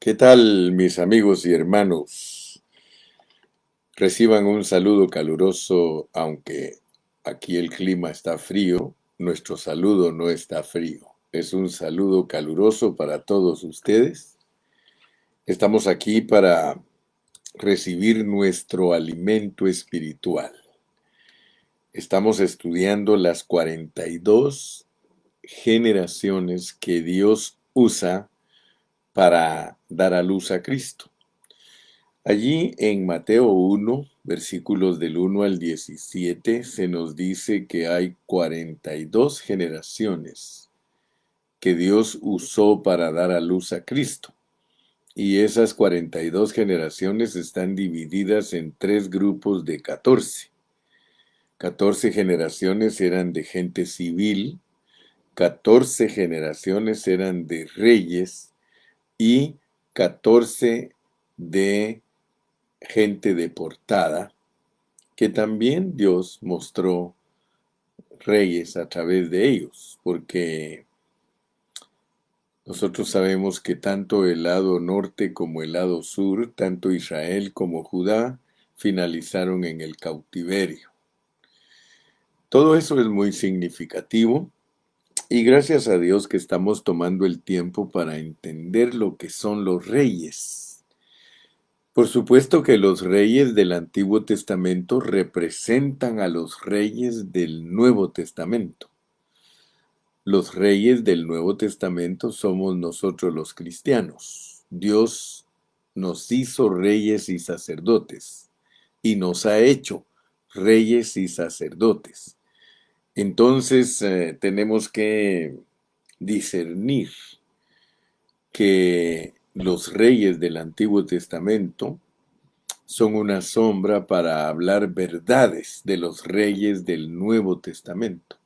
¿Qué tal, mis amigos y hermanos? Reciban un saludo caluroso, aunque aquí el clima está frío, nuestro saludo no está frío. Es un saludo caluroso para todos ustedes. Estamos aquí para recibir nuestro alimento espiritual. Estamos estudiando las 42 generaciones que Dios usa para dar a luz a Cristo. Allí en Mateo 1, versículos del 1 al 17, se nos dice que hay 42 generaciones que Dios usó para dar a luz a Cristo. Y esas 42 generaciones están divididas en tres grupos de 14. 14 generaciones eran de gente civil, 14 generaciones eran de reyes y 14 de gente deportada, que también Dios mostró reyes a través de ellos, porque nosotros sabemos que tanto el lado norte como el lado sur, tanto Israel como Judá, finalizaron en el cautiverio. Todo eso es muy significativo y gracias a Dios que estamos tomando el tiempo para entender lo que son los reyes. Por supuesto que los reyes del Antiguo Testamento representan a los reyes del Nuevo Testamento. Los reyes del Nuevo Testamento somos nosotros los cristianos. Dios nos hizo reyes y sacerdotes y nos ha hecho reyes y sacerdotes. Entonces tenemos que discernir que los reyes del Antiguo Testamento son una sombra para hablar verdades de los reyes del Nuevo Testamento.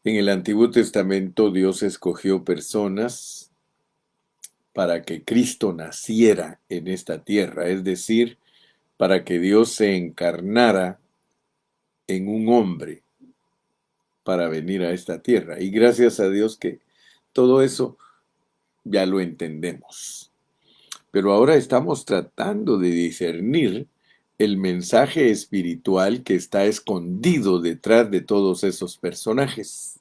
En el Antiguo Testamento Dios escogió personas para que Cristo naciera en esta tierra, es decir, para que Dios se encarnara en un hombre para venir a esta tierra. Y gracias a Dios que todo eso ya lo entendemos. Pero ahora estamos tratando de discernir el mensaje espiritual que está escondido detrás de todos esos personajes.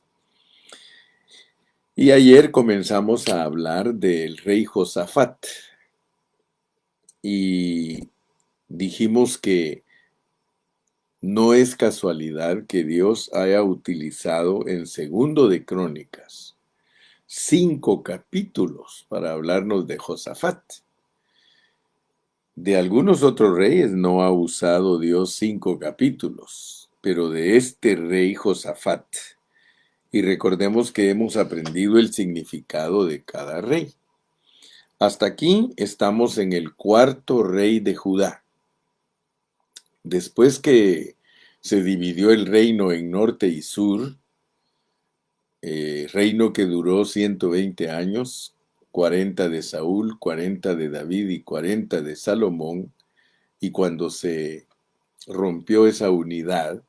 Y ayer comenzamos a hablar del rey Josafat y dijimos que no es casualidad que Dios haya utilizado en Segundo de Crónicas 5 capítulos para hablarnos de Josafat. De algunos otros reyes no ha usado Dios 5 capítulos, pero de este rey Josafat. Y recordemos que hemos aprendido el significado de cada rey. Hasta aquí estamos en el cuarto rey de Judá. Después que se dividió el reino en norte y sur, reino que duró 120 años, 40 de Saúl, 40 de David y 40 de Salomón, y cuando se rompió esa unidad,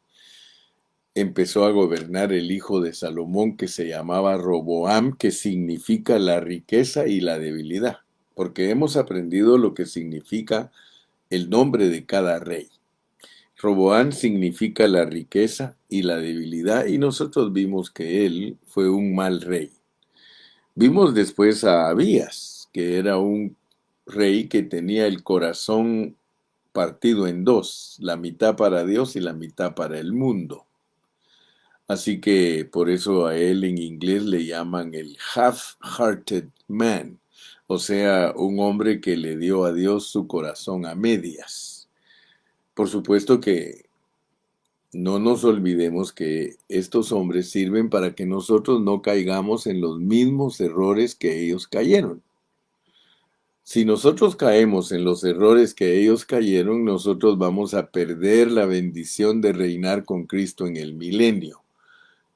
empezó a gobernar el hijo de Salomón que se llamaba Roboam, que significa la riqueza y la debilidad, porque hemos aprendido lo que significa el nombre de cada rey. Roboam significa la riqueza y la debilidad y nosotros vimos que él fue un mal rey. Vimos después a Abías, que era un rey que tenía el corazón partido en dos, la mitad para Dios y la mitad para el mundo. Así que por eso a él en inglés le llaman el half-hearted man, o sea, un hombre que le dio a Dios su corazón a medias. Por supuesto que no nos olvidemos que estos hombres sirven para que nosotros no caigamos en los mismos errores que ellos cayeron. Si nosotros caemos en los errores que ellos cayeron, nosotros vamos a perder la bendición de reinar con Cristo en el milenio,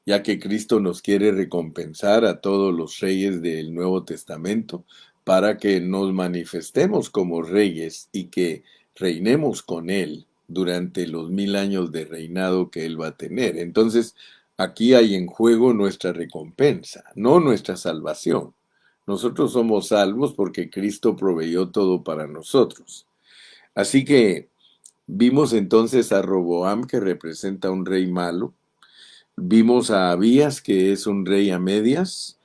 ya que Cristo nos quiere recompensar a todos los reyes del Nuevo Testamento para que nos manifestemos como reyes y que reinemos con Él durante los 1000 años de reinado que Él va a tener. Entonces, aquí hay en juego nuestra recompensa, no nuestra salvación. Nosotros somos salvos porque Cristo proveyó todo para nosotros. Así que vimos entonces a Roboam, que representa un rey malo. Vimos a Abías, que es un rey a medias.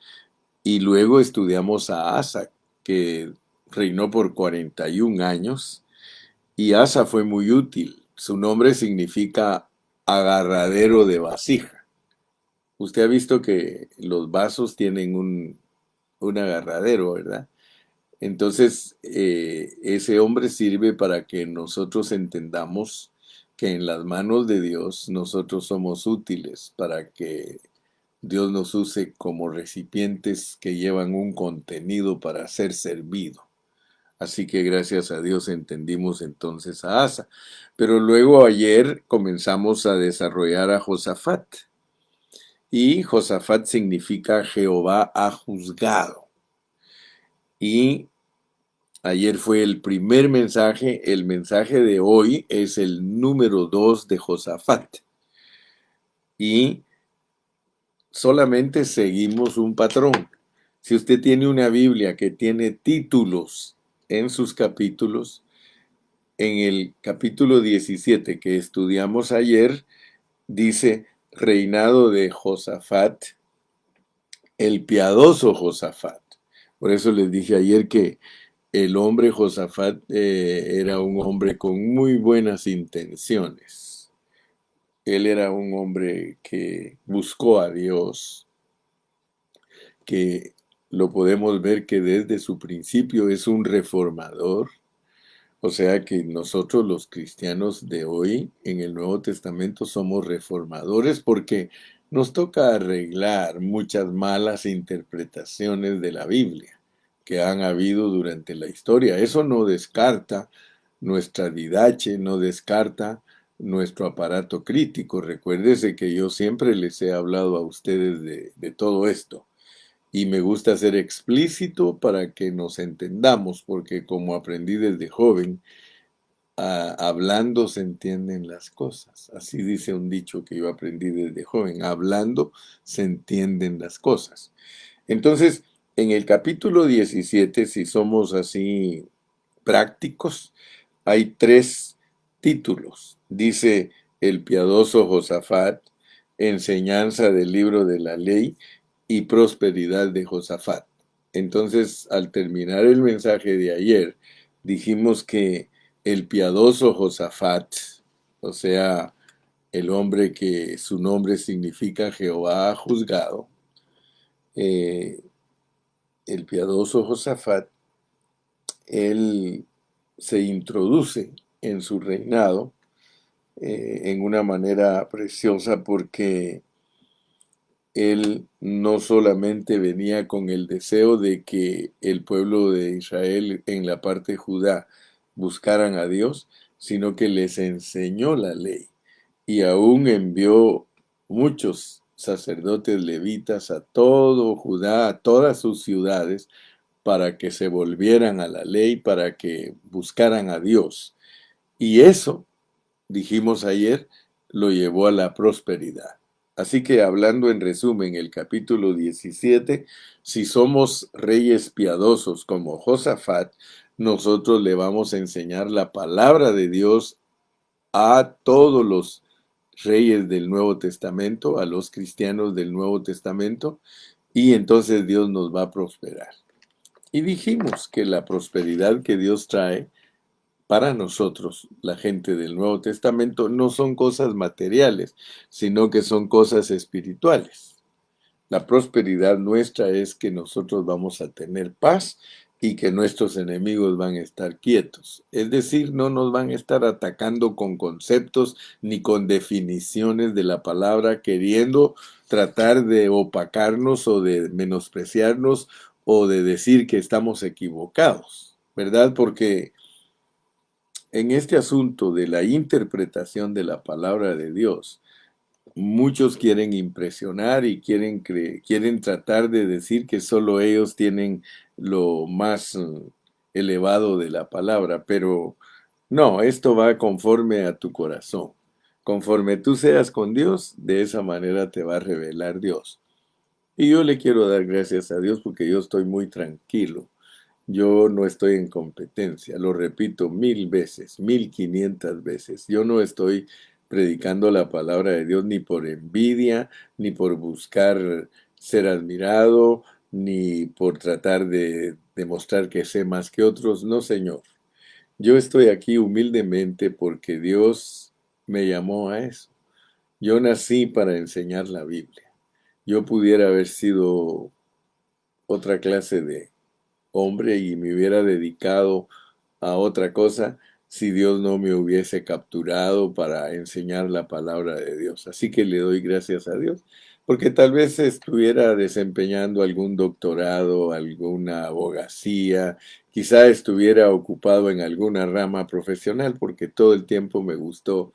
Y luego estudiamos a Asa, que reinó por 41 años. Y Asa fue muy útil. Su nombre significa agarradero de vasija. Usted ha visto que los vasos tienen un agarradero, ¿verdad? Entonces, ese hombre sirve para que nosotros entendamos que en las manos de Dios nosotros somos útiles para que Dios nos use como recipientes que llevan un contenido para ser servido. Así que gracias a Dios entendimos entonces a Asa. Pero luego ayer comenzamos a desarrollar a Josafat. Y Josafat significa Jehová ha juzgado. Y ayer fue el primer mensaje. El mensaje de hoy es el número 2 de Josafat. Y solamente seguimos un patrón. Si usted tiene una Biblia que tiene títulos en sus capítulos, en el capítulo 17 que estudiamos ayer, dice reinado de Josafat, el piadoso Josafat. Por eso les dije ayer que el hombre Josafat era un hombre con muy buenas intenciones. Él era un hombre que buscó a Dios, que lo podemos ver que desde su principio es un reformador. O sea que nosotros los cristianos de hoy en el Nuevo Testamento somos reformadores porque nos toca arreglar muchas malas interpretaciones de la Biblia que han habido durante la historia. Eso no descarta nuestra didache, no descarta nuestro aparato crítico. Recuérdese que yo siempre les he hablado a ustedes de todo esto. Y me gusta ser explícito para que nos entendamos, porque como aprendí desde joven, hablando se entienden las cosas. Así dice un dicho que yo aprendí desde joven. Hablando se entienden las cosas. Entonces, en el capítulo 17, si somos así prácticos, hay tres títulos. Dice el piadoso Josafat, enseñanza del libro de la ley y prosperidad de Josafat. Entonces, al terminar el mensaje de ayer, dijimos que el piadoso Josafat, o sea, el hombre que su nombre significa Jehová ha juzgado, eh, el piadoso Josafat, él se introduce en su reinado en una manera preciosa porque él no solamente venía con el deseo de que el pueblo de Israel en la parte de Judá buscaran a Dios, sino que les enseñó la ley y aún envió muchos sacerdotes levitas a todo Judá, a todas sus ciudades, para que se volvieran a la ley, para que buscaran a Dios. Y eso, dijimos ayer, lo llevó a la prosperidad. Así que hablando en resumen, el capítulo 17, si somos reyes piadosos como Josafat, nosotros le vamos a enseñar la palabra de Dios a todos los reyes del Nuevo Testamento, a los cristianos del Nuevo Testamento, y entonces Dios nos va a prosperar. Y dijimos que la prosperidad que Dios trae para nosotros, la gente del Nuevo Testamento, no son cosas materiales, sino que son cosas espirituales. La prosperidad nuestra es que nosotros vamos a tener paz y que nuestros enemigos van a estar quietos. Es decir, no nos van a estar atacando con conceptos ni con definiciones de la palabra, queriendo tratar de opacarnos o de menospreciarnos o de decir que estamos equivocados, ¿verdad? Porque en este asunto de la interpretación de la palabra de Dios, muchos quieren impresionar y quieren tratar de decir que solo ellos tienen lo más elevado de la palabra, pero no, esto va conforme a tu corazón. Conforme tú seas con Dios, de esa manera te va a revelar Dios. Y yo le quiero dar gracias a Dios porque yo estoy muy tranquilo. Yo no estoy en competencia, lo repito 1000 veces, 1500 veces. Yo no estoy predicando la palabra de Dios ni por envidia, ni por buscar ser admirado, ni por tratar de demostrar que sé más que otros. No, Señor. Yo estoy aquí humildemente porque Dios me llamó a eso. Yo nací para enseñar la Biblia. Yo pudiera haber sido otra clase de hombre y me hubiera dedicado a otra cosa si Dios no me hubiese capturado para enseñar la palabra de Dios. Así que le doy gracias a Dios, porque tal vez estuviera desempeñando algún doctorado, alguna abogacía, quizá estuviera ocupado en alguna rama profesional, porque todo el tiempo me gustó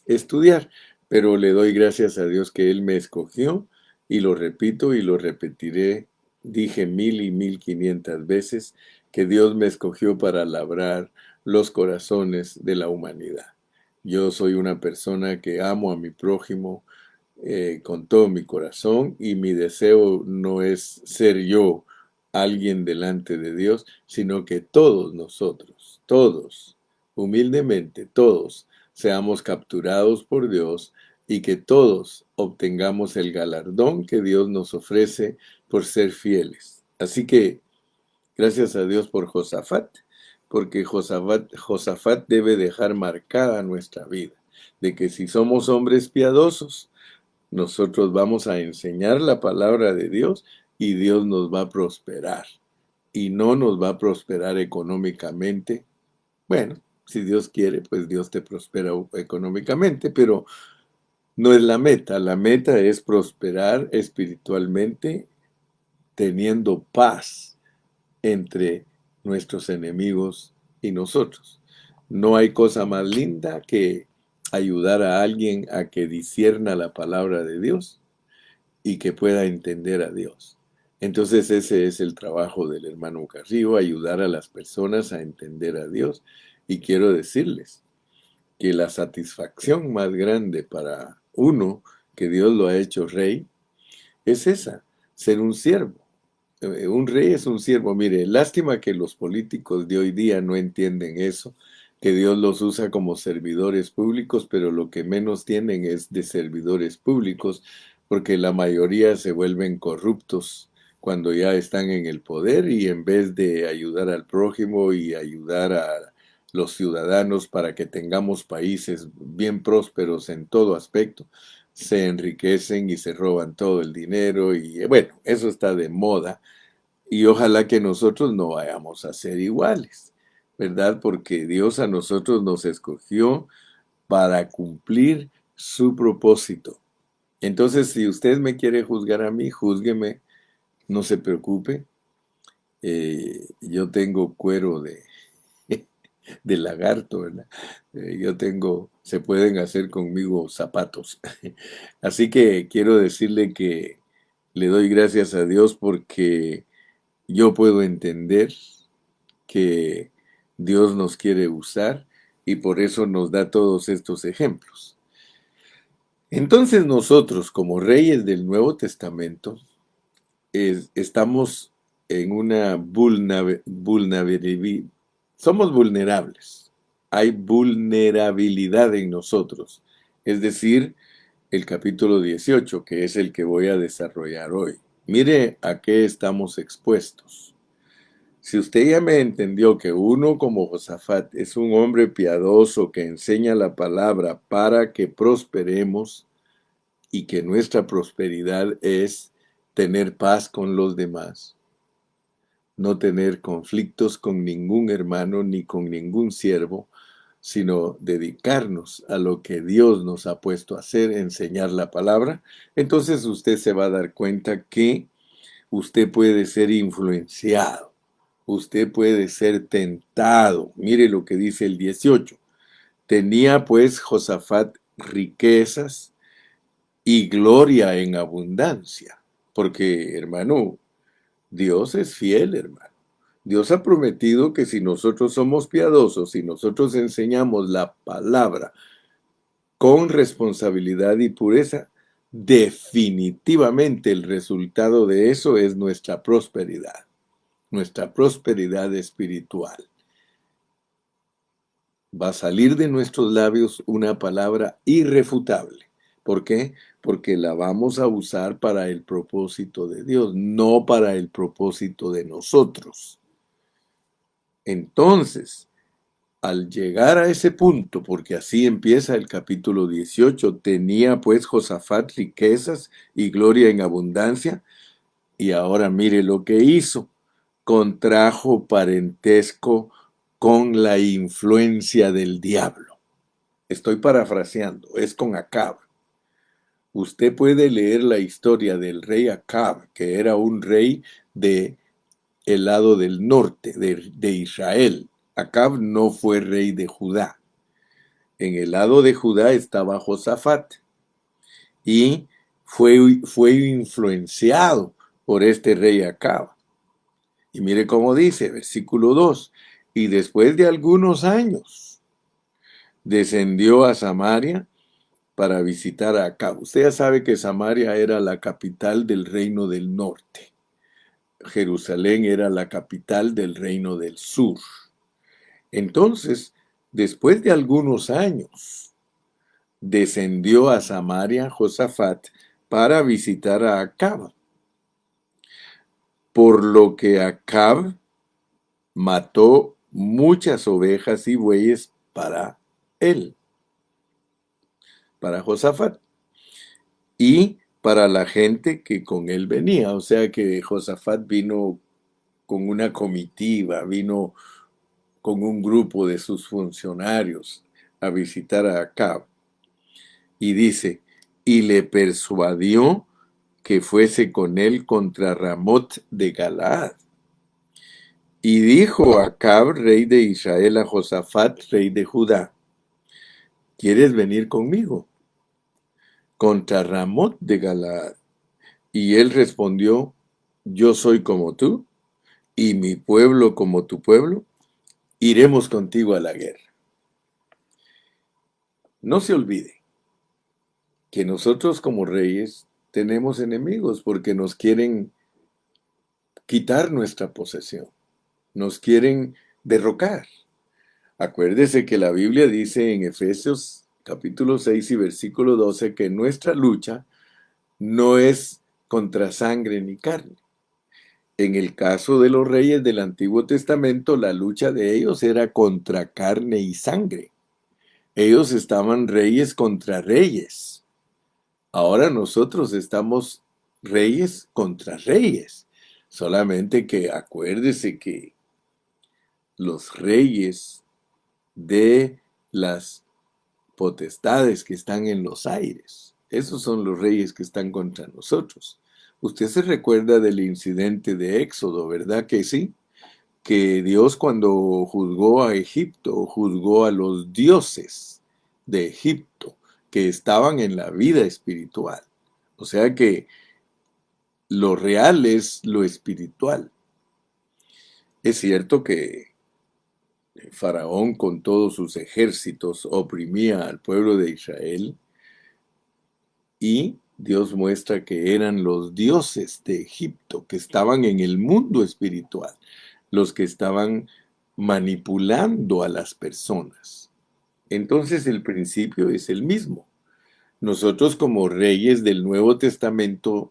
estudiar, pero le doy gracias a Dios que Él me escogió y lo repito y lo repetiré, dije 1500 veces, que Dios me escogió para labrar los corazones de la humanidad. Yo soy una persona que amo a mi prójimo con todo mi corazón y mi deseo no es ser yo alguien delante de Dios, sino que todos nosotros, todos, humildemente, todos, seamos capturados por Dios y que todos obtengamos el galardón que Dios nos ofrece por ser fieles. Así que gracias a Dios por Josafat, porque Josafat debe dejar marcada nuestra vida, de que si somos hombres piadosos, nosotros vamos a enseñar la palabra de Dios y Dios nos va a prosperar. Y no nos va a prosperar económicamente. Bueno, si Dios quiere, pues Dios te prospera económicamente, pero no es la meta. La meta es prosperar espiritualmente teniendo paz entre nuestros enemigos y nosotros. No hay cosa más linda que ayudar a alguien a que discierna la palabra de Dios y que pueda entender a Dios. Entonces ese es el trabajo del hermano Carrillo, ayudar a las personas a entender a Dios. Y quiero decirles que la satisfacción más grande para uno, que Dios lo ha hecho rey, es esa, ser un siervo. Un rey es un siervo. Mire, lástima que los políticos de hoy día no entienden eso, que Dios los usa como servidores públicos, pero lo que menos tienen es de servidores públicos, porque la mayoría se vuelven corruptos cuando ya están en el poder y en vez de ayudar al prójimo y ayudar a los ciudadanos para que tengamos países bien prósperos en todo aspecto, se enriquecen y se roban todo el dinero y bueno, eso está de moda y ojalá que nosotros no vayamos a ser iguales, ¿verdad? Porque Dios a nosotros nos escogió para cumplir su propósito. Entonces, si usted me quiere juzgar a mí, júzgueme, no se preocupe. Yo tengo cuero de lagarto, ¿verdad? Yo tengo, se pueden hacer conmigo zapatos. Así que quiero decirle que le doy gracias a Dios porque yo puedo entender que Dios nos quiere usar y por eso nos da todos estos ejemplos. Entonces nosotros, como reyes del Nuevo Testamento, estamos en una vulnerabilidad. Somos vulnerables. Hay vulnerabilidad en nosotros. Es decir, el capítulo 18, que es el que voy a desarrollar hoy. Mire a qué estamos expuestos. Si usted ya me entendió que uno como Josafat es un hombre piadoso que enseña la palabra para que prosperemos y que nuestra prosperidad es tener paz con los demás, no tener conflictos con ningún hermano ni con ningún siervo, sino dedicarnos a lo que Dios nos ha puesto a hacer, enseñar la palabra, entonces usted se va a dar cuenta que usted puede ser influenciado. Usted puede ser tentado. Mire lo que dice el 18. Tenía pues Josafat riquezas y gloria en abundancia. Porque, hermano, Dios es fiel, hermano. Dios ha prometido que si nosotros somos piadosos, si nosotros enseñamos la palabra con responsabilidad y pureza, definitivamente el resultado de eso es nuestra prosperidad espiritual. Va a salir de nuestros labios una palabra irrefutable. ¿Por qué? Porque la vamos a usar para el propósito de Dios, no para el propósito de nosotros. Entonces, al llegar a ese punto, porque así empieza el capítulo 18, tenía pues Josafat riquezas y gloria en abundancia, y ahora mire lo que hizo. Contrajo parentesco con la influencia del diablo. Estoy parafraseando, es con Acab. Usted puede leer la historia del rey Acab, que era un rey de el lado del norte de Israel. Acab no fue rey de Judá. En el lado de Judá estaba Josafat y fue influenciado por este rey Acab. Y mire cómo dice, versículo 2, y después de algunos años descendió a Samaria para visitar a Acab. Usted ya sabe que Samaria era la capital del reino del norte. Jerusalén era la capital del reino del sur. Entonces, después de algunos años, descendió a Samaria Josafat para visitar a Acab, por lo que Acab mató muchas ovejas y bueyes para él, para Josafat, y para la gente que con él venía. O sea que Josafat vino con una comitiva, vino con un grupo de sus funcionarios a visitar a Acab. Y dice, y le persuadió que fuese con él contra Ramot de Galaad. Y dijo Acab, rey de Israel, a Josafat, rey de Judá, ¿quieres venir conmigo contra Ramot de Galaad? Y él respondió, yo soy como tú, y mi pueblo como tu pueblo, iremos contigo a la guerra. No se olvide que nosotros como reyes tenemos enemigos porque nos quieren quitar nuestra posesión, nos quieren derrocar. Acuérdese que la Biblia dice en Efesios capítulo 6 y versículo 12 que nuestra lucha no es contra sangre ni carne. En el caso de los reyes del Antiguo Testamento, la lucha de ellos era contra carne y sangre. Ellos estaban reyes contra reyes. Ahora nosotros estamos reyes contra reyes. Solamente que acuérdese que los reyes de las potestades que están en los aires, esos son los reyes que están contra nosotros. Usted se recuerda del incidente de Éxodo, ¿verdad que sí? Que Dios cuando juzgó a Egipto, juzgó a los dioses de Egipto que estaban en la vida espiritual. O sea que lo real es lo espiritual. Es cierto que Faraón con todos sus ejércitos oprimía al pueblo de Israel y Dios muestra que eran los dioses de Egipto que estaban en el mundo espiritual, los que estaban manipulando a las personas. Entonces el principio es el mismo. Nosotros como reyes del Nuevo Testamento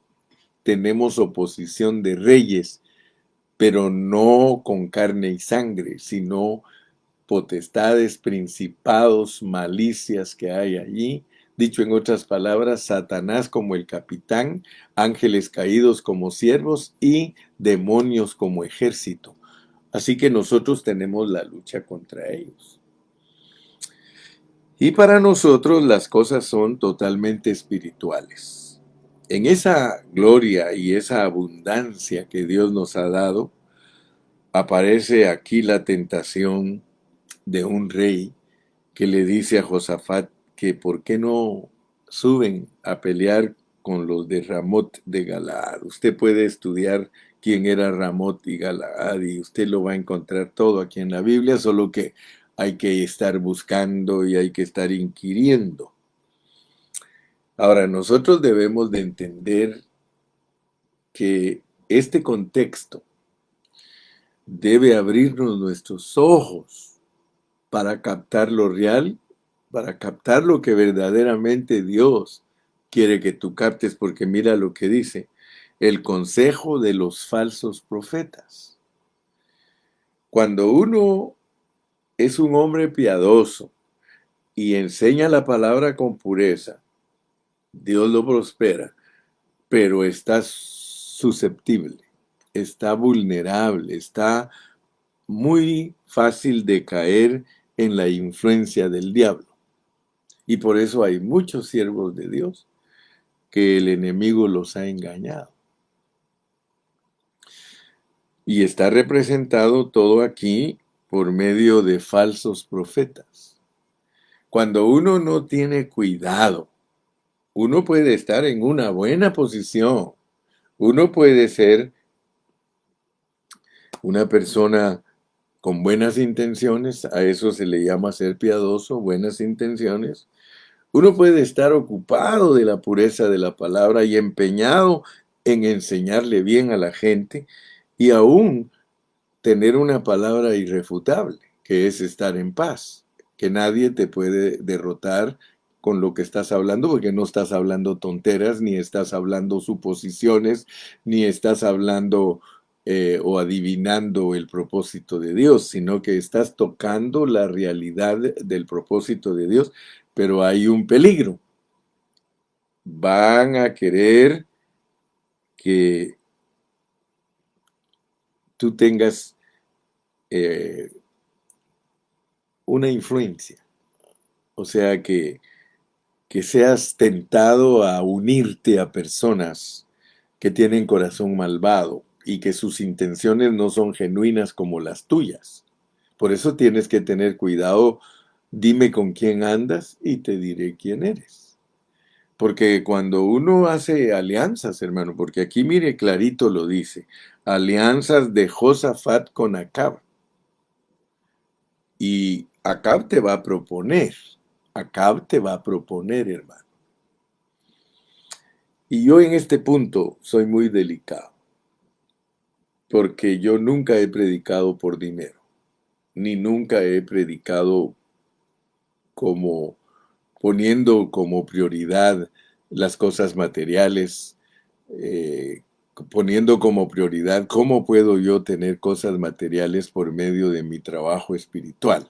tenemos oposición de reyes, pero no con carne y sangre, sino potestades, principados, malicias que hay allí. Dicho en otras palabras, Satanás como el capitán, ángeles caídos como siervos y demonios como ejército. Así que nosotros tenemos la lucha contra ellos. Y para nosotros las cosas son totalmente espirituales. En esa gloria y esa abundancia que Dios nos ha dado, aparece aquí la tentación de un rey que le dice a Josafat que por qué no suben a pelear con los de Ramot de Galaad. Usted puede estudiar quién era Ramot y Galaad y usted lo va a encontrar todo aquí en la Biblia, solo que hay que estar buscando y hay que estar inquiriendo. Ahora, nosotros debemos de entender que este contexto debe abrirnos nuestros ojos para captar lo real, para captar lo que verdaderamente Dios quiere que tú captes, porque mira lo que dice, el consejo de los falsos profetas. Cuando uno es un hombre piadoso y enseña la palabra con pureza, Dios lo prospera, pero está susceptible, está vulnerable, está muy fácil de caer en la influencia del diablo. Y por eso hay muchos siervos de Dios que el enemigo los ha engañado. Y está representado todo aquí por medio de falsos profetas. Cuando uno no tiene cuidado, uno puede estar en una buena posición. Uno puede ser una persona con buenas intenciones, a eso se le llama ser piadoso, buenas intenciones. Uno puede estar ocupado de la pureza de la palabra y empeñado en enseñarle bien a la gente y aún tener una palabra irrefutable, que es estar en paz, que nadie te puede derrotar con lo que estás hablando, porque no estás hablando tonteras, ni estás hablando suposiciones, ni estás hablando o adivinando el propósito de Dios, sino que estás tocando la realidad del propósito de Dios, pero hay un peligro. Van a querer que tú tengas eh, una influencia, o sea que seas tentado a unirte a personas que tienen corazón malvado y que sus intenciones no son genuinas como las tuyas. Por eso tienes que tener cuidado, dime con quién andas y te diré quién eres. Porque cuando uno hace alianzas, hermano, porque aquí mire clarito lo dice, alianzas de Josafat con Acab. Y Acab te va a proponer, hermano. Y yo en este punto soy muy delicado, porque yo nunca he predicado por dinero, ni nunca he predicado como poniendo como prioridad las cosas materiales, eh, poniendo como prioridad cómo puedo yo tener cosas materiales por medio de mi trabajo espiritual.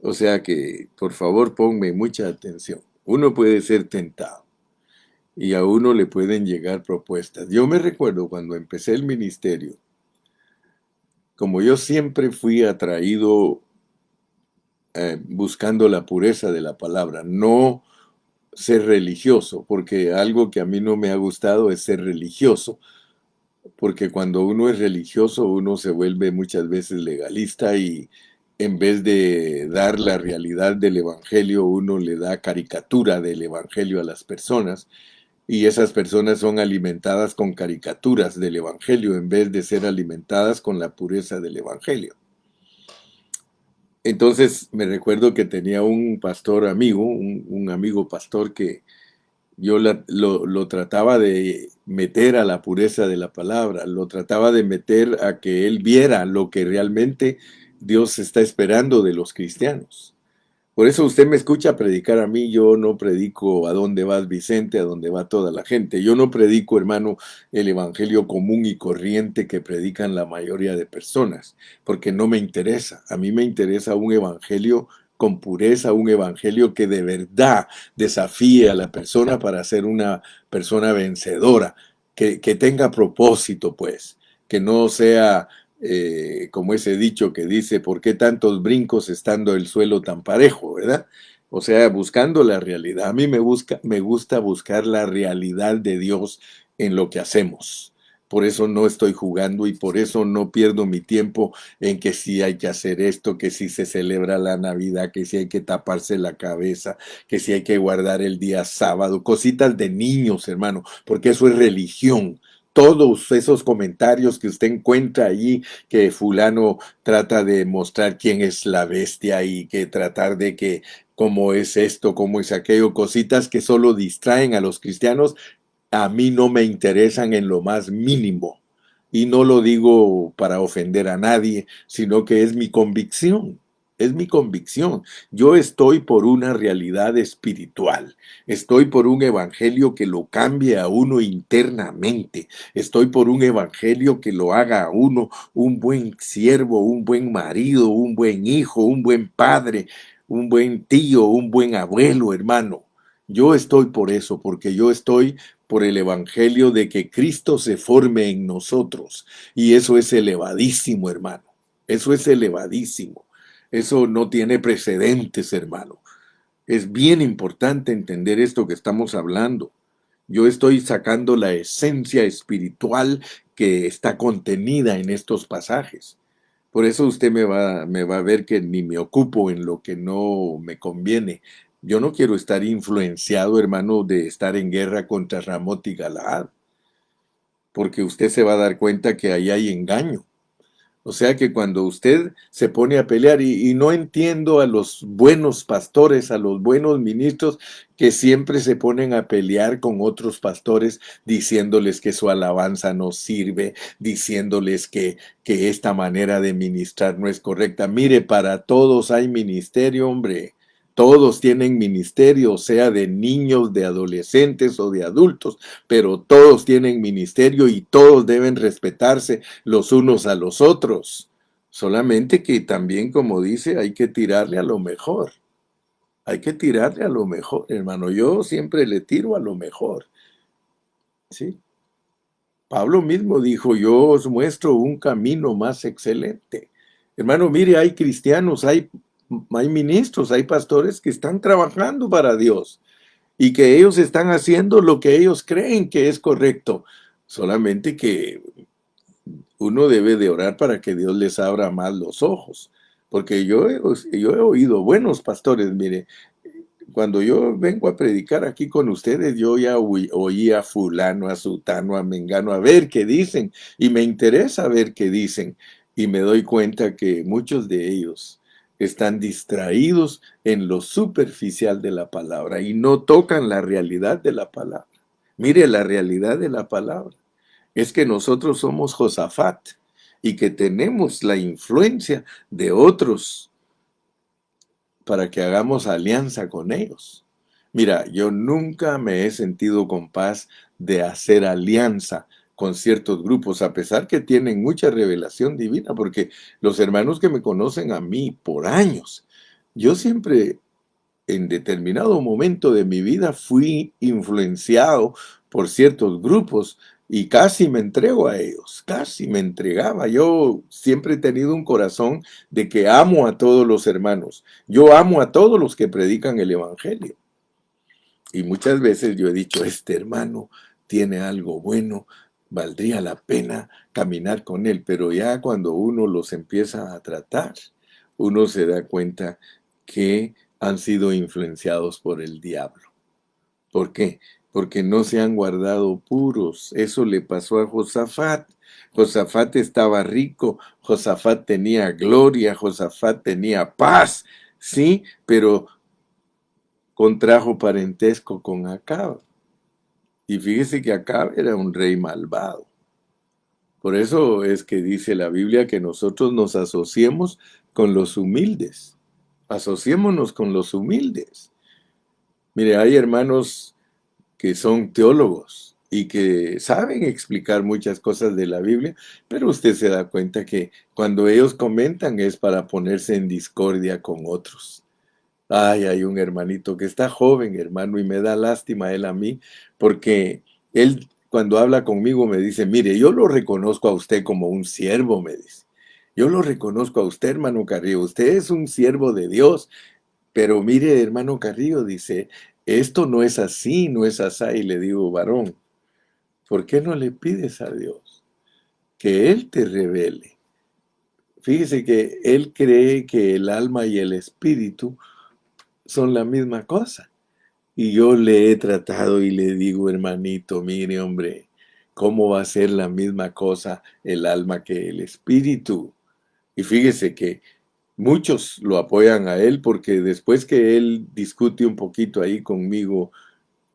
O sea que, por favor, ponme mucha atención. Uno puede ser tentado y a uno le pueden llegar propuestas. Yo me recuerdo cuando empecé el ministerio, como yo siempre fui atraído buscando la pureza de la palabra, no ser religioso, porque algo que a mí no me ha gustado es ser religioso, porque cuando uno es religioso uno se vuelve muchas veces legalista y en vez de dar la realidad del evangelio, uno le da caricatura del evangelio a las personas y esas personas son alimentadas con caricaturas del evangelio en vez de ser alimentadas con la pureza del evangelio. Entonces me recuerdo que tenía un pastor amigo, un amigo pastor que yo lo trataba de meter a la pureza de la palabra, lo trataba de meter a que él viera lo que realmente Dios está esperando de los cristianos. Por eso usted me escucha predicar a mí, yo no predico a dónde vas Vicente, a dónde va toda la gente. Yo no predico, hermano, el evangelio común y corriente que predican la mayoría de personas, porque no me interesa. A mí me interesa un evangelio con pureza, un evangelio que de verdad desafíe a la persona para ser una persona vencedora, que tenga propósito, pues, que no sea como ese dicho que dice, ¿por qué tantos brincos estando el suelo tan parejo, verdad? O sea, buscando la realidad. A mí me gusta buscar la realidad de Dios en lo que hacemos. Por eso no estoy jugando y por eso no pierdo mi tiempo en que si hay que hacer esto, que si se celebra la Navidad, que si hay que taparse la cabeza, que si hay que guardar el día sábado, cositas de niños, hermano, porque eso es religión. todos esos comentarios que usted encuentra allí, que fulano trata de mostrar quién es la bestia y que tratar de que cómo es esto, cómo es aquello, cositas que solo distraen a los cristianos, a mí no me interesan en lo más mínimo. Y no lo digo para ofender a nadie, sino que es mi convicción. Es mi convicción. Yo estoy por una realidad espiritual. Estoy por un evangelio que lo cambie a uno internamente. Estoy por un evangelio que lo haga a uno un buen siervo, un buen marido, un buen hijo, un buen padre, un buen tío, un buen abuelo, hermano. Yo estoy por eso, porque yo estoy por el evangelio de que Cristo se forme en nosotros. Y eso es elevadísimo, hermano. Eso es elevadísimo. Eso no tiene precedentes, hermano. Es bien importante entender esto que estamos hablando. Yo estoy sacando la esencia espiritual que está contenida en estos pasajes. Por eso usted me va a ver que ni me ocupo en lo que no me conviene. Yo no quiero estar influenciado, hermano, de estar en guerra contra Ramot y Galaad, porque usted se va a dar cuenta que ahí hay engaño. O sea que cuando usted se pone a pelear, y no entiendo a los buenos pastores, a los buenos ministros que siempre se ponen a pelear con otros pastores diciéndoles que su alabanza no sirve, diciéndoles que esta manera de ministrar no es correcta. Mire, para todos hay ministerio, hombre. Todos tienen ministerio, sea de niños, de adolescentes o de adultos, pero todos tienen ministerio y todos deben respetarse los unos a los otros. Solamente que también, como dice, hay que tirarle a lo mejor. Hay que tirarle a lo mejor, hermano. Yo siempre le tiro a lo mejor. ¿Sí? Pablo mismo dijo, yo os muestro un camino más excelente. Hermano, mire, hay cristianos, hay ministros, hay pastores que están trabajando para Dios y que ellos están haciendo lo que ellos creen que es correcto. Solamente que uno debe de orar para que Dios les abra más los ojos. Porque yo he oído buenos pastores, mire, cuando yo vengo a predicar aquí con ustedes, yo ya oí a fulano, a sutano, a mengano, a ver qué dicen, y me interesa ver qué dicen, y me doy cuenta que muchos de ellos están distraídos en lo superficial de la palabra y no tocan la realidad de la palabra. Mire la realidad de la palabra es que nosotros somos Josafat y que tenemos la influencia de otros para que hagamos alianza con ellos. Mira, yo nunca me he sentido con paz de hacer alianza con ciertos grupos, a pesar que tienen mucha revelación divina, porque los hermanos que me conocen a mí por años, yo siempre en determinado momento de mi vida fui influenciado por ciertos grupos y casi me entrego a ellos, casi me entregaba. Yo siempre he tenido un corazón de que amo a todos los hermanos. Yo amo a todos los que predican el Evangelio. Y muchas veces yo he dicho, este hermano tiene algo bueno, valdría la pena caminar con él, pero ya cuando uno los empieza a tratar, uno se da cuenta que han sido influenciados por el diablo. ¿Por qué? Porque no se han guardado puros. Eso le pasó a Josafat. Josafat estaba rico, Josafat tenía gloria, Josafat tenía paz, sí, pero contrajo parentesco con Acab. Y fíjese que Acab era un rey malvado. Por eso es que dice la Biblia que nosotros nos asociemos con los humildes. Asociémonos con los humildes. Mire, hay hermanos que son teólogos y que saben explicar muchas cosas de la Biblia, pero usted se da cuenta que cuando ellos comentan es para ponerse en discordia con otros. Ay, hay un hermanito que está joven, hermano, y me da lástima él a mí, porque él cuando habla conmigo me dice, mire, yo lo reconozco a usted como un siervo, me dice. Yo lo reconozco a usted, hermano Carrillo, usted es un siervo de Dios, pero mire, hermano Carrillo, dice, esto no es así, no es así. Y le digo, varón, ¿por qué no le pides a Dios que Él te revele? Fíjese que Él cree que el alma y el espíritu son la misma cosa. Y yo le he tratado y le digo, hermanito, mire, hombre, ¿cómo va a ser la misma cosa el alma que el espíritu? Y fíjese que muchos lo apoyan a él porque después que él discute un poquito ahí conmigo,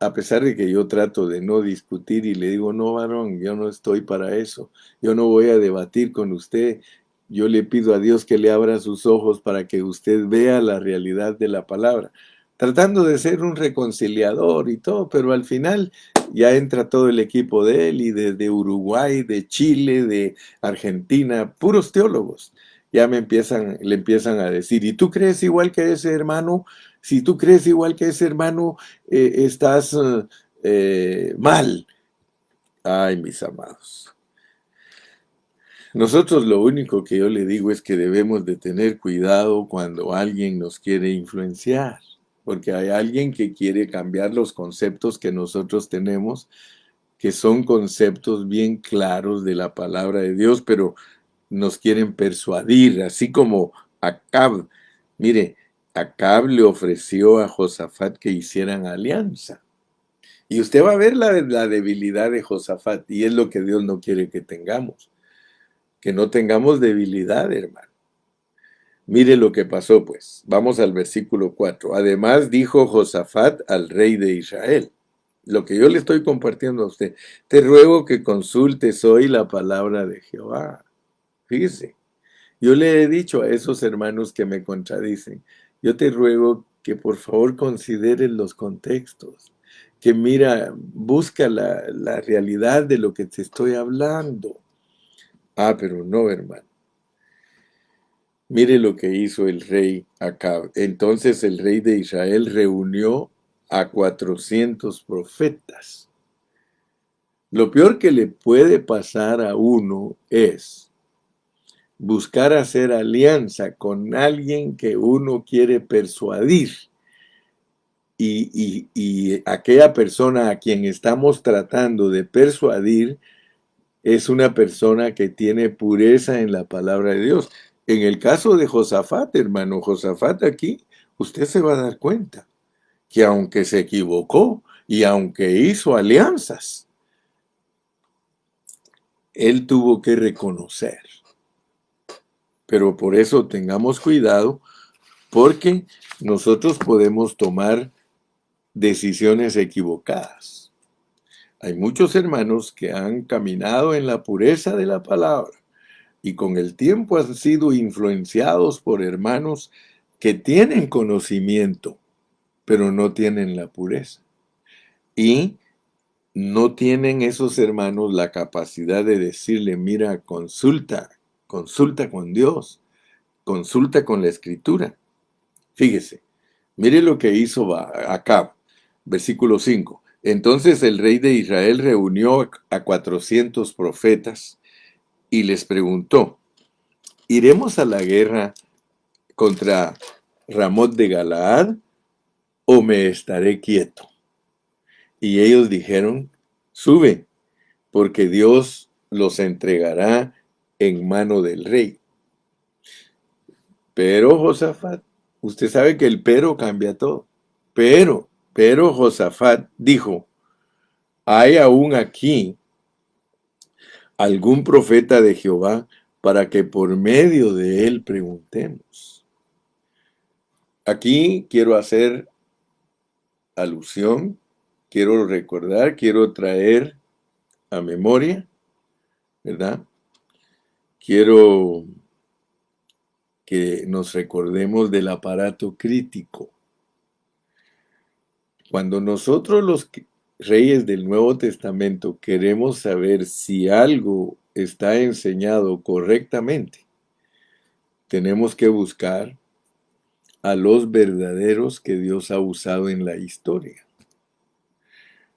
a pesar de que yo trato de no discutir y le digo, no, varón, yo no estoy para eso, yo no voy a debatir con usted, yo le pido a Dios que le abra sus ojos para que usted vea la realidad de la palabra, tratando de ser un reconciliador y todo, pero al final ya entra todo el equipo de él y de Uruguay, de Chile, de Argentina, puros teólogos. Ya le empiezan a decir, ¿y tú crees igual que ese hermano? Si tú crees igual que ese hermano, estás mal. Ay, mis amados. Nosotros lo único que yo le digo es que debemos de tener cuidado cuando alguien nos quiere influenciar, porque hay alguien que quiere cambiar los conceptos que nosotros tenemos, que son conceptos bien claros de la palabra de Dios, pero nos quieren persuadir, así como Acab. Mire, Acab le ofreció a Josafat que hicieran alianza. Y usted va a ver la debilidad de Josafat, y es lo que Dios no quiere que tengamos. Que no tengamos debilidad, hermano. Mire lo que pasó, pues. Vamos al versículo 4. Además dijo Josafat al rey de Israel, lo que yo le estoy compartiendo a usted, te ruego que consultes hoy la palabra de Jehová. Fíjese, yo le he dicho a esos hermanos que me contradicen, yo te ruego que por favor consideres los contextos, que mira, busca la realidad de lo que te estoy hablando. Ah, pero no, hermano. Mire lo que hizo el rey Acab. Entonces el rey de Israel reunió a 400 profetas. Lo peor que le puede pasar a uno es buscar hacer alianza con alguien que uno quiere persuadir. Y aquella persona a quien estamos tratando de persuadir es una persona que tiene pureza en la palabra de Dios. En el caso de Josafat, hermano, Josafat aquí, usted se va a dar cuenta que aunque se equivocó y aunque hizo alianzas, él tuvo que reconocer. Pero por eso tengamos cuidado, porque nosotros podemos tomar decisiones equivocadas. Hay muchos hermanos que han caminado en la pureza de la palabra y con el tiempo han sido influenciados por hermanos que tienen conocimiento, pero no tienen la pureza. Y no tienen esos hermanos la capacidad de decirle, mira, consulta con Dios, consulta con la Escritura. Fíjese, mire lo que hizo Acab, versículo 5. Entonces el rey de Israel reunió a 400 profetas y les preguntó, ¿iremos a la guerra contra Ramot de Galaad o me estaré quieto? Y ellos dijeron, sube, porque Dios los entregará en mano del rey. Pero Josafat, usted sabe que el pero cambia todo. Pero Josafat dijo, ¿hay aún aquí algún profeta de Jehová para que por medio de él preguntemos? Aquí quiero hacer alusión, quiero recordar, quiero traer a memoria, ¿verdad? Quiero que nos recordemos del aparato crítico. Cuando nosotros los reyes del Nuevo Testamento queremos saber si algo está enseñado correctamente, tenemos que buscar a los verdaderos que Dios ha usado en la historia.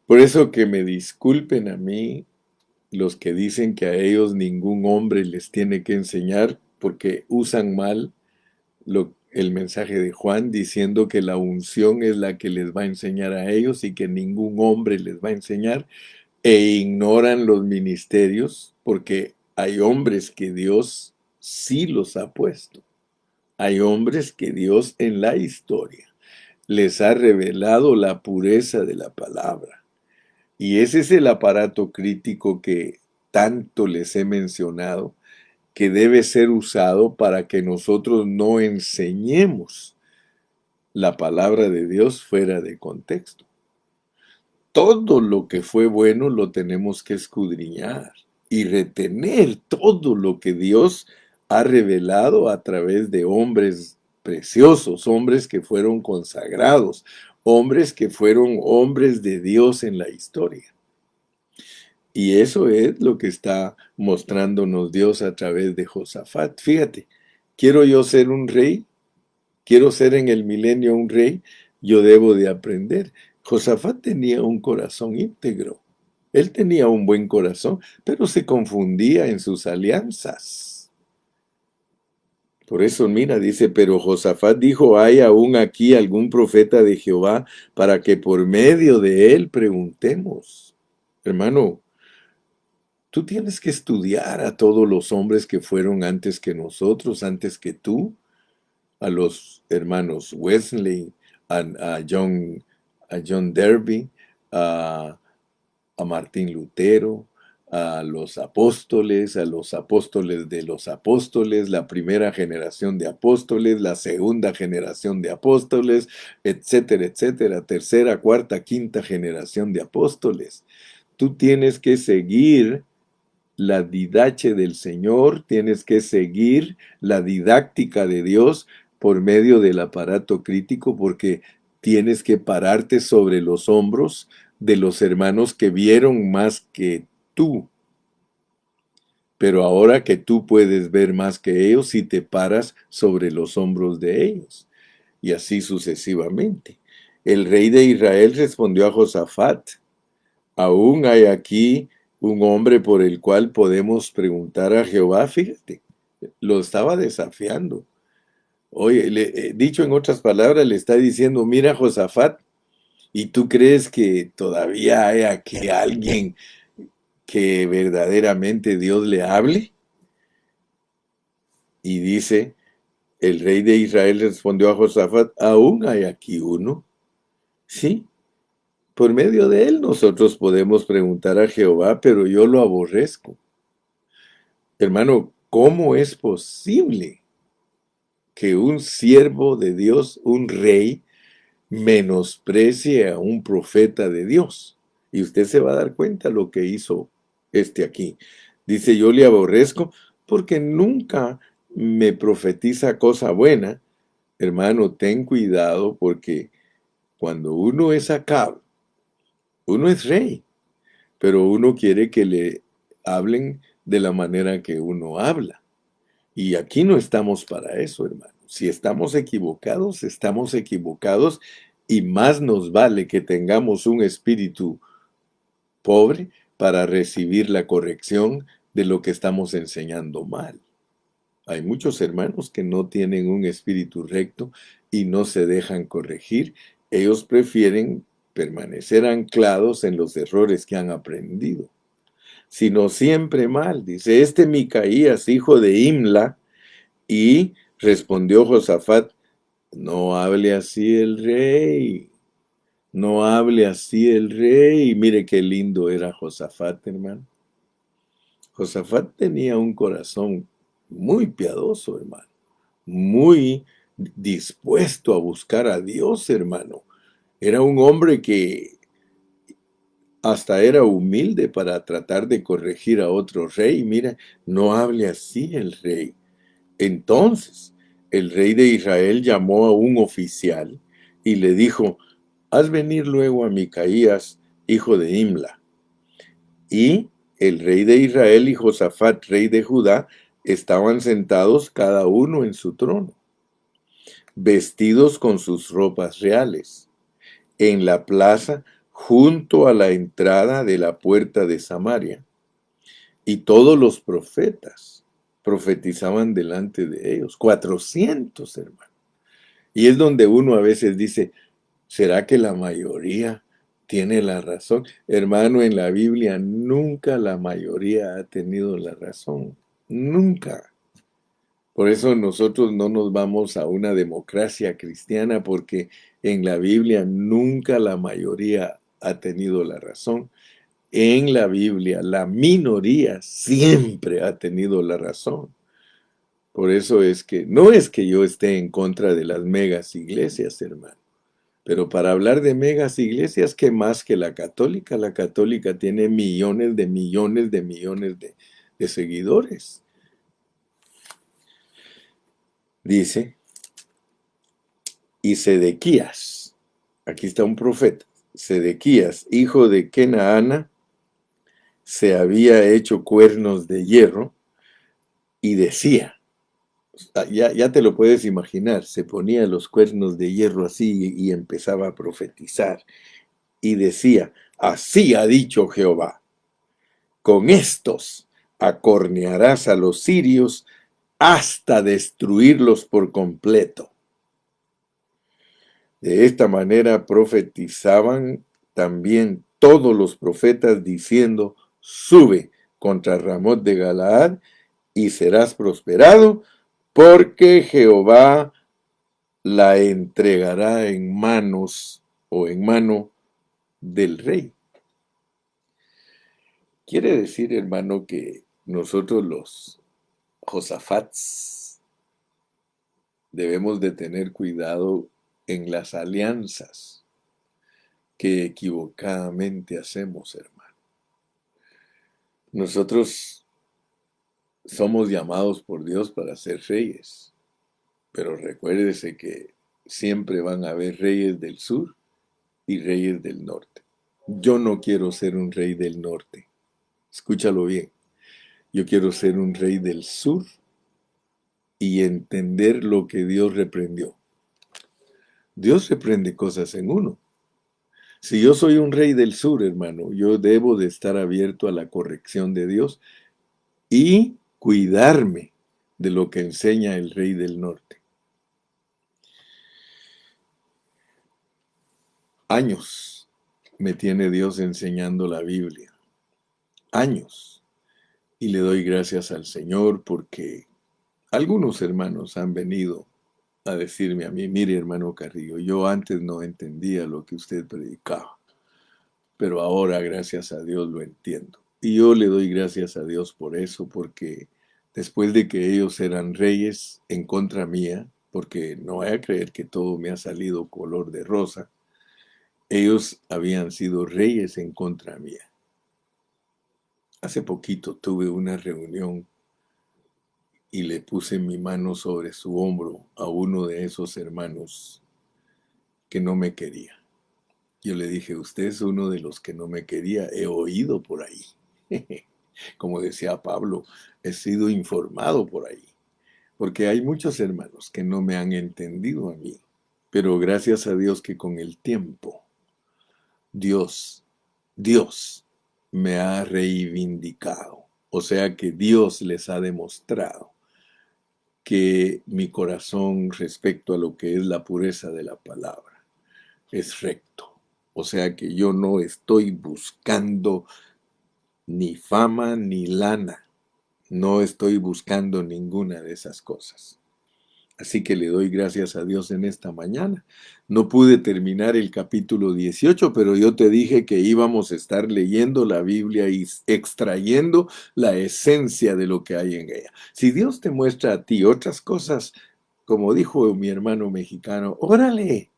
Por eso que me disculpen a mí los que dicen que a ellos ningún hombre les tiene que enseñar porque usan mal el mensaje de Juan diciendo que la unción es la que les va a enseñar a ellos y que ningún hombre les va a enseñar e ignoran los ministerios porque hay hombres que Dios sí los ha puesto. Hay hombres que Dios en la historia les ha revelado la pureza de la palabra. Y ese es el aparato crítico que tanto les he mencionado, que debe ser usado para que nosotros no enseñemos la palabra de Dios fuera de contexto. Todo lo que fue bueno lo tenemos que escudriñar y retener todo lo que Dios ha revelado a través de hombres preciosos, hombres que fueron consagrados, hombres que fueron hombres de Dios en la historia. Y eso es lo que está mostrándonos Dios a través de Josafat. Fíjate, quiero yo ser un rey, quiero ser en el milenio un rey, yo debo de aprender. Josafat tenía un corazón íntegro. Él tenía un buen corazón, pero se confundía en sus alianzas. Por eso, mira, dice, pero Josafat dijo, ¿hay aún aquí algún profeta de Jehová para que por medio de él preguntemos? Hermano, tú tienes que estudiar a todos los hombres que fueron antes que nosotros, antes que tú, a los hermanos Wesley, a John Derby, a Martín Lutero, a los apóstoles de los apóstoles, la primera generación de apóstoles, la segunda generación de apóstoles, etcétera, etcétera, tercera, cuarta, quinta generación de apóstoles. Tú tienes que seguir la didache del Señor, tienes que seguir la didáctica de Dios por medio del aparato crítico, porque tienes que pararte sobre los hombros de los hermanos que vieron más que tú. Pero ahora que tú puedes ver más que ellos, si te paras sobre los hombros de ellos. Y así sucesivamente. El rey de Israel respondió a Josafat: aún hay aquí un hombre por el cual podemos preguntar a Jehová. Fíjate, lo estaba desafiando. Oye, dicho en otras palabras, le está diciendo, mira Josafat, ¿y tú crees que todavía hay aquí alguien que verdaderamente Dios le hable? Y dice, el rey de Israel respondió a Josafat, aún hay aquí uno. Sí, por medio de él nosotros podemos preguntar a Jehová, pero yo lo aborrezco. Hermano, ¿cómo es posible que un siervo de Dios, un rey, menosprecie a un profeta de Dios? Y usted se va a dar cuenta lo que hizo este aquí. Dice, yo le aborrezco porque nunca me profetiza cosa buena. Hermano, ten cuidado porque cuando uno es Acab, uno es rey, pero uno quiere que le hablen de la manera que uno habla. Y aquí no estamos para eso, hermano. Si estamos equivocados y más nos vale que tengamos un espíritu pobre para recibir la corrección de lo que estamos enseñando mal. Hay muchos hermanos que no tienen un espíritu recto y no se dejan corregir. Ellos prefieren permanecer anclados en los errores que han aprendido. Sino siempre mal. Dice, Micaías, hijo de Imla, y respondió Josafat, no hable así el rey, no hable así el rey. Mire qué lindo era Josafat, hermano. Josafat tenía un corazón muy piadoso, hermano, muy dispuesto a buscar a Dios, hermano. Era un hombre que hasta era humilde para tratar de corregir a otro rey. Mira, no hable así el rey. Entonces, el rey de Israel llamó a un oficial y le dijo, haz venir luego a Micaías, hijo de Imla. Y el rey de Israel y Josafat, rey de Judá, estaban sentados cada uno en su trono, vestidos con sus ropas reales, en la plaza junto a la entrada de la puerta de Samaria. Y todos los profetas profetizaban delante de ellos, 400 hermanos. Y es donde uno a veces dice, ¿será que la mayoría tiene la razón? Hermano, en la Biblia nunca la mayoría ha tenido la razón. Nunca. Por eso nosotros no nos vamos a una democracia cristiana, porque en la Biblia nunca la mayoría ha tenido la razón. en la Biblia la minoría siempre ha tenido la razón. Por eso es que no es que yo esté en contra de las megas iglesias, hermano. Pero para hablar de megas iglesias, ¿qué más que la católica? La católica tiene millones de millones de millones de seguidores. Dice, y Sedequías, aquí está un profeta, Sedequías, hijo de Kenaana, se había hecho cuernos de hierro y decía, ya te lo puedes imaginar, se ponía los cuernos de hierro así y empezaba a profetizar y decía, así ha dicho Jehová, con estos acornearás a los sirios hasta destruirlos por completo. De esta manera profetizaban también todos los profetas diciendo, sube contra Ramot de Galaad y serás prosperado, porque Jehová la entregará en manos o en mano del rey. Quiere decir, hermano, que nosotros los Josafats debemos de tener cuidado en las alianzas que equivocadamente hacemos, hermano. Nosotros somos llamados por Dios para ser reyes, pero recuérdese que siempre van a haber reyes del sur y reyes del norte. Yo no quiero ser un rey del norte, escúchalo bien, yo quiero ser un rey del sur y entender lo que Dios reprendió. Dios reprende cosas en uno. Si yo soy un rey del sur, hermano, yo debo de estar abierto a la corrección de Dios y cuidarme de lo que enseña el rey del norte. Años me tiene Dios enseñando la Biblia. Años. Y le doy gracias al Señor porque algunos hermanos han venido a decirme a mí, mire hermano Carrillo, yo antes no entendía lo que usted predicaba, pero ahora gracias a Dios lo entiendo. Y yo le doy gracias a Dios por eso, porque después de que ellos eran reyes en contra mía, porque no voy a creer que todo me ha salido color de rosa, ellos habían sido reyes en contra mía. Hace poquito tuve una reunión y le puse mi mano sobre su hombro a uno de esos hermanos que no me quería. Yo le dije, usted es uno de los que no me quería, he oído por ahí. Como decía Pablo, he sido informado por ahí. Porque hay muchos hermanos que no me han entendido a mí. Pero gracias a Dios que con el tiempo, Dios me ha reivindicado. O sea que Dios les ha demostrado que mi corazón respecto a lo que es la pureza de la palabra es recto. O sea que yo no estoy buscando ni fama ni lana. No estoy buscando ninguna de esas cosas. Así que le doy gracias a Dios en esta mañana. No pude terminar el capítulo 18, pero yo te dije que íbamos a estar leyendo la Biblia y extrayendo la esencia de lo que hay en ella. Si Dios te muestra a ti otras cosas, como dijo mi hermano mexicano, órale.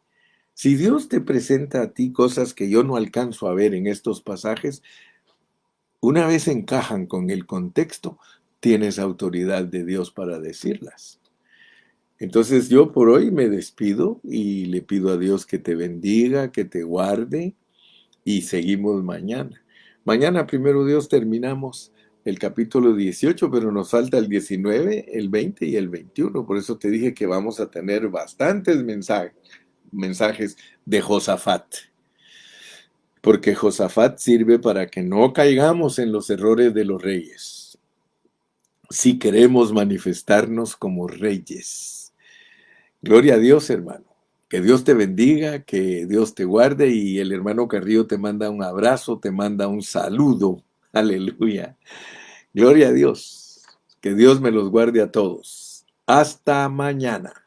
Si Dios te presenta a ti cosas que yo no alcanzo a ver en estos pasajes, una vez encajan con el contexto, tienes autoridad de Dios para decirlas. Entonces yo por hoy me despido y le pido a Dios que te bendiga, que te guarde y seguimos mañana. Mañana, primero Dios, terminamos el capítulo 18, pero nos falta el 19, el 20 y el 21. Por eso te dije que vamos a tener bastantes mensajes de Josafat. Porque Josafat sirve para que no caigamos en los errores de los reyes. Si queremos manifestarnos como reyes. Gloria a Dios, hermano. Que Dios te bendiga, que Dios te guarde y el hermano Carrillo te manda un abrazo, te manda un saludo. Aleluya. Gloria a Dios. Que Dios me los guarde a todos. Hasta mañana.